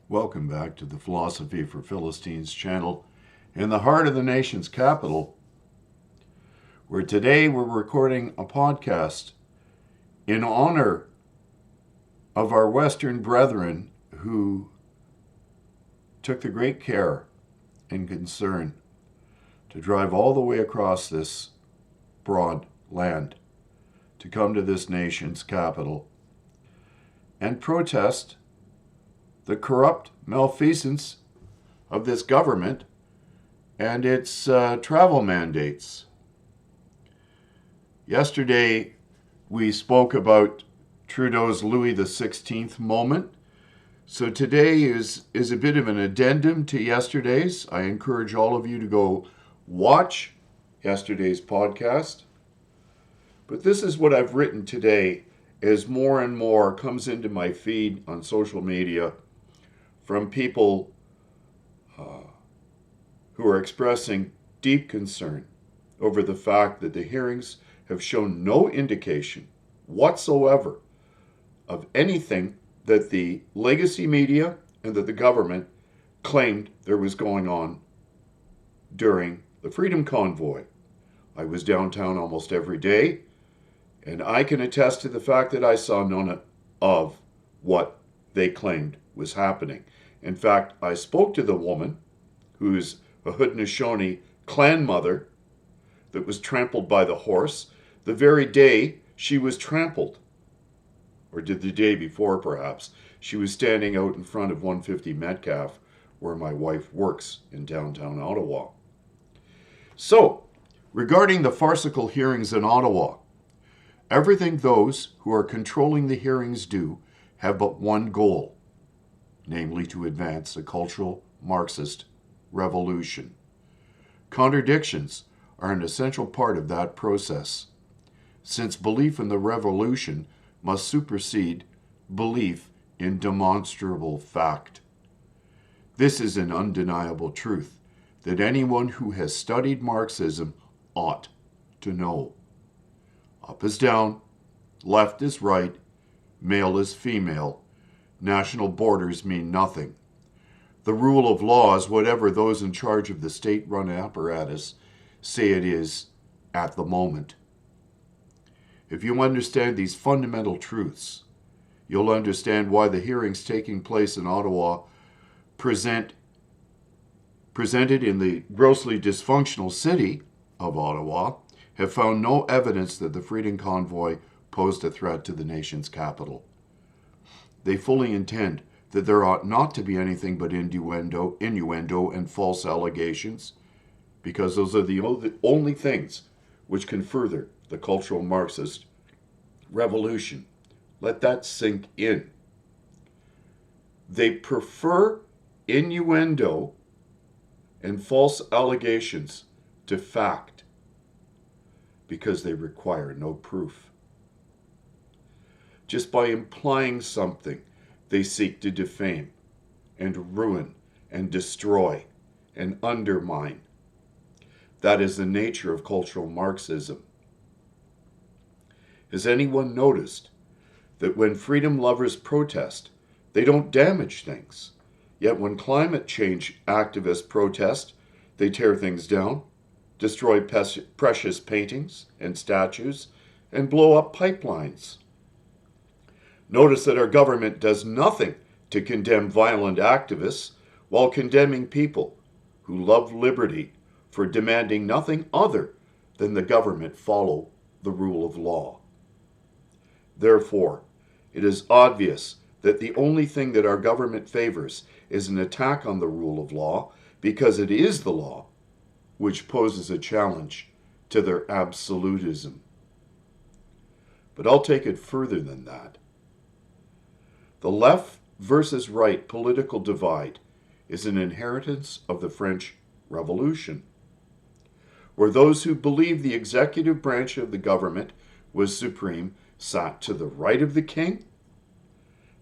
Welcome back to the Philosophy for Philistines channel in the heart of the nation's capital, where today we're recording a podcast in honor of our Western brethren who took the great care and concern to drive all the way across this broad land to come to this nation's capital and protest the corrupt malfeasance of this government and its travel mandates. Yesterday, we spoke about Trudeau's Louis XVI moment. So today is a bit of an addendum to yesterday's. I encourage all of you to go watch yesterday's podcast. But this is what I've written today as more and more comes into my feed on social media from people who are expressing deep concern over the fact that the hearings have shown no indication whatsoever of anything that the legacy media and that the government claimed there was going on during the Freedom Convoy. I was downtown almost every day, and I can attest to the fact that I saw none of what they claimed was happening. In fact, I spoke to the woman who's a Haudenosaunee clan mother that was trampled by the horse the very day she was trampled, or did the day before perhaps. She was standing out in front of 150 Metcalf, where my wife works in downtown Ottawa. So, regarding the farcical hearings in Ottawa, everything those who are controlling the hearings do have but one goal, namely to advance a cultural Marxist revolution. Contradictions are an essential part of that process, since belief in the revolution must supersede belief in demonstrable fact. This is an undeniable truth that anyone who has studied Marxism ought to know. Up is down, left is right, male is female. National borders mean nothing. The rule of law is whatever those in charge of the state-run apparatus say it is at the moment. If you understand these fundamental truths, you'll understand why the hearings taking place in Ottawa presented in the grossly dysfunctional city of Ottawa have found no evidence that the Freedom Convoy posed a threat to the nation's capital. They fully intend that there ought not to be anything but innuendo and false allegations, because those are the only things which can further the cultural Marxist revolution. Let that sink in. They prefer innuendo and false allegations to fact because they require no proof. Just by implying something, they seek to defame and ruin and destroy and undermine. That is the nature of cultural Marxism. Has anyone noticed that when freedom lovers protest, they don't damage things? Yet when climate change activists protest, they tear things down, destroy precious paintings and statues, and blow up pipelines. Notice that our government does nothing to condemn violent activists while condemning people who love liberty for demanding nothing other than the government follow the rule of law. Therefore, it is obvious that the only thing that our government favors is an attack on the rule of law, because it is the law which poses a challenge to their absolutism. But I'll take it further than that. The left versus right political divide is an inheritance of the French Revolution, where those who believed the executive branch of the government was supreme sat to the right of the king,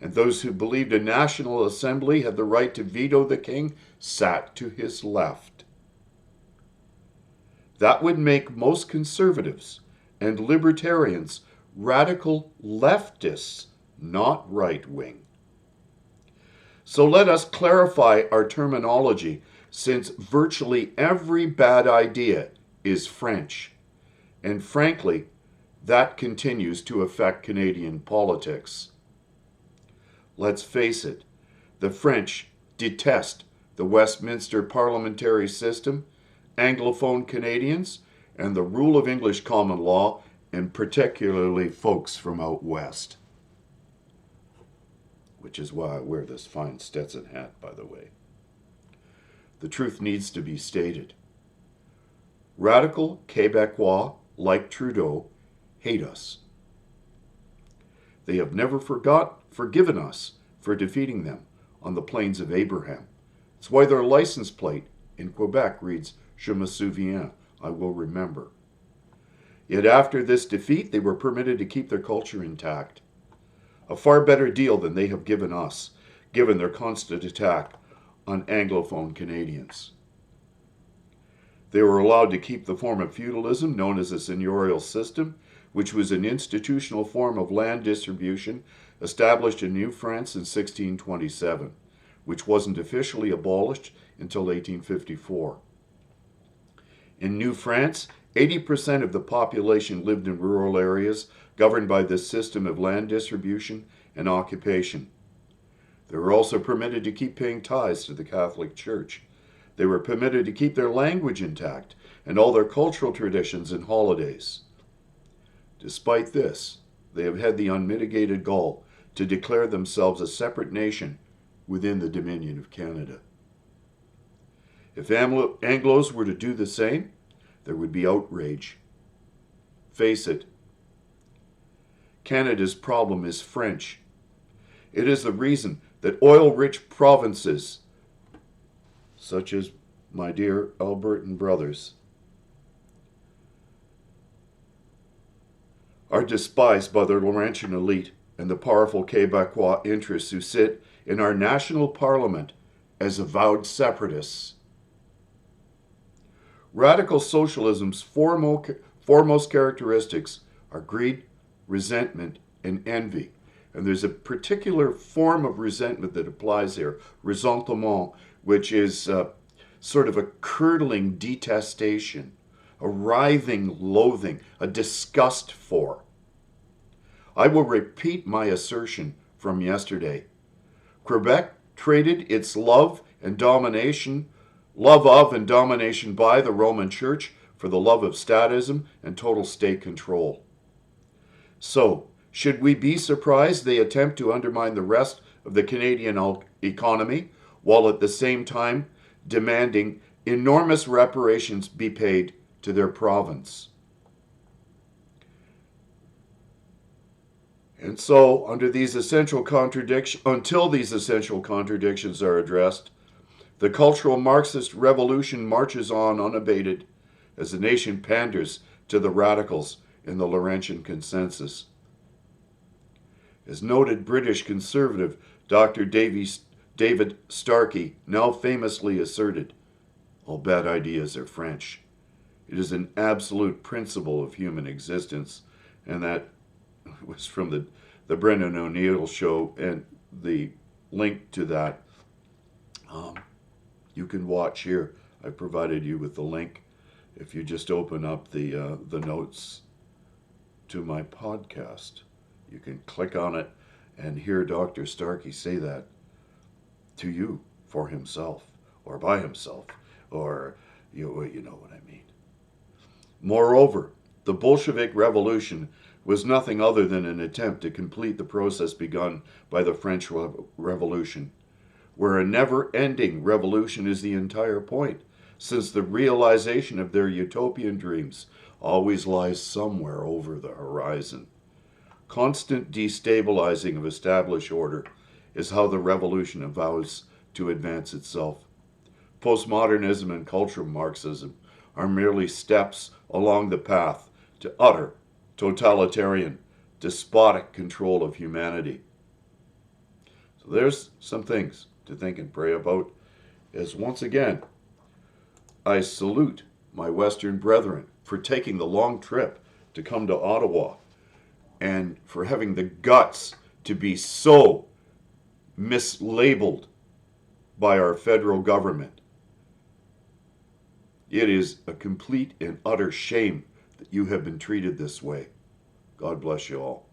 and those who believed a national assembly had the right to veto the king sat to his left. That would make most conservatives and libertarians radical leftists, not right-wing. So let us clarify our terminology, since virtually every bad idea is French. And frankly, that continues to affect Canadian politics. Let's face it, the French detest the Westminster parliamentary system, Anglophone Canadians, and the rule of English common law, and particularly folks from out west. Which is why I wear this fine Stetson hat, by the way. The truth needs to be stated. Radical Quebecois, like Trudeau, hate us. They have never forgiven us for defeating them on the plains of Abraham. It's why their license plate in Quebec reads, Je me souviens, I will remember. Yet after this defeat, they were permitted to keep their culture intact. A far better deal than they have given us, given their constant attack on Anglophone Canadians. They were allowed to keep the form of feudalism known as a seigneurial system, which was an institutional form of land distribution established in New France in 1627, which wasn't officially abolished until 1854. In New France, 80% of the population lived in rural areas governed by this system of land distribution and occupation. They were also permitted to keep paying tithes to the Catholic Church. They were permitted to keep their language intact and all their cultural traditions and holidays. Despite this, they have had the unmitigated gall to declare themselves a separate nation within the Dominion of Canada. If Anglos were to do the same, there would be outrage. Face it, Canada's problem is French. It is the reason that oil-rich provinces, such as my dear Albertan brothers, are despised by the Laurentian elite and the powerful Quebecois interests who sit in our national parliament as avowed separatists. Radical socialism's foremost characteristics are greed, resentment, and envy. And there's a particular form of resentment that applies here, ressentiment, which is sort of a curdling detestation, a writhing loathing, a disgust for. I will repeat my assertion from yesterday. Quebec traded its love of and domination by the Roman Church for the love of statism and total state control. So, should we be surprised they attempt to undermine the rest of the Canadian economy while at the same time demanding enormous reparations be paid to their province? And so, until these essential contradictions are addressed, the Cultural Marxist Revolution marches on unabated as the nation panders to the radicals in the Laurentian consensus. As noted British conservative Dr. David Starkey now famously asserted, all bad ideas are French. It is an absolute principle of human existence, and that was from the Brendan O'Neill show, and the link to that you can watch here. I provided you with the link. If you just open up the notes to my podcast, you can click on it and hear Dr. Starkey say that to you for himself, or by himself, or you know what I mean. Moreover, the Bolshevik Revolution was nothing other than an attempt to complete the process begun by the French Revolution, where a never-ending revolution is the entire point, since the realization of their utopian dreams always lies somewhere over the horizon. Constant destabilizing of established order is how the revolution vows to advance itself. Postmodernism and cultural Marxism are merely steps along the path to utter, totalitarian, despotic control of humanity. So there's some things to think and pray about, as once again, I salute my Western brethren for taking the long trip to come to Ottawa and for having the guts to be so mislabeled by our federal government. It is a complete and utter shame that you have been treated this way. God bless you all.